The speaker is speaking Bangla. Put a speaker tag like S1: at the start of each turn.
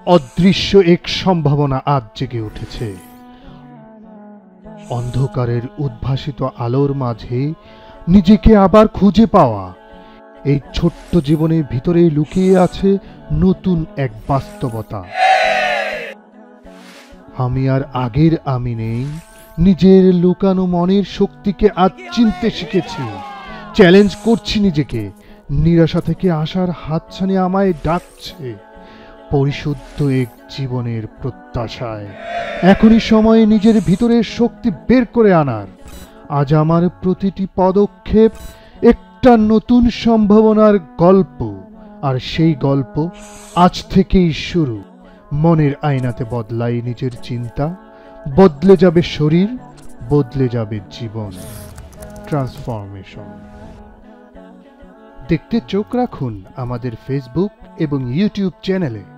S1: অদৃশ্য এক সম্ভাবনা আজ জেগে উঠেছে। অন্ধকারের উদ্ভাসিত আলোর মাঝে নিজেকে আবার খুঁজে পাওয়া। এই ছোট্ট জীবনের ভিতরেই লুকিয়ে আছে নতুন এক বাস্তবতা। আমি আর আগের আমি নেই। নিজের লুকানো মনের শক্তিকে আজ চিনতে শিখেছি। চ্যালেঞ্জ করছি নিজেকে। নিরাশা থেকে আসার হাতছানি আমায় ডাকছে পরিশুদ্ধ এক জীবনের প্রত্যাশায়। এখনই সময় নিজের ভিতরের শক্তি বের করে আনার। আজ আমার প্রতিটি পদক্ষেপ একটা নতুন সম্ভাবনার গল্প, আর সেই গল্প আজ থেকেই শুরু। মনের আয়নাতে বদলাই নিজের চিন্তা, বদলে যাবে শরীর, বদলে যাবে জীবন। ট্রান্সফরমেশন দেখতে চোখ রাখুন আমাদের ফেসবুক এবং ইউটিউব চ্যানেলে।